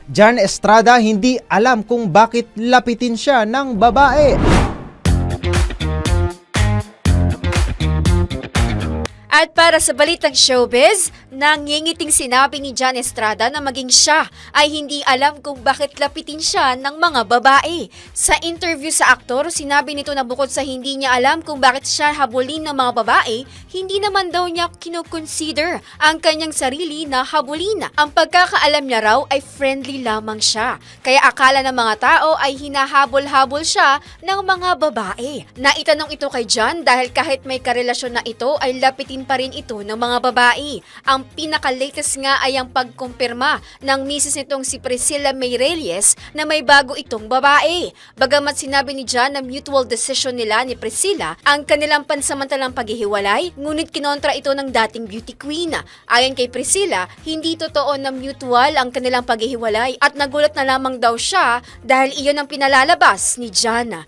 John Estrada hindi alam kung bakit lapitin siya ng babae. At para sa balitang showbiz, nangingiting sinabi ni John Estrada na maging siya ay hindi alam kung bakit lapitin siya ng mga babae. Sa interview sa aktor, sinabi nito na bukod sa hindi niya alam kung bakit siya habulin ng mga babae, hindi naman daw niya kinoconsider ang kanyang sarili na habulin. Ang pagkakaalam niya raw ay friendly lamang siya. Kaya akala ng mga tao ay hinahabol-habol siya ng mga babae. Naitanong ito kay John dahil kahit may karelasyon na ito ay lapitin pa rin ito ng mga babae. Ang pinaka-latest nga ay ang pagkumpirma ng misis nitong si Priscilla May Reyes na may bago itong babae. Bagamat sinabi ni John na mutual decision nila ni Priscilla ang kanilang pansamantalang paghihiwalay, ngunit kinontra ito ng dating beauty queen. Ayon kay Priscilla, hindi totoo na mutual ang kanilang paghihiwalay at nagulat na lamang daw siya dahil iyon ang pinalalabas ni John.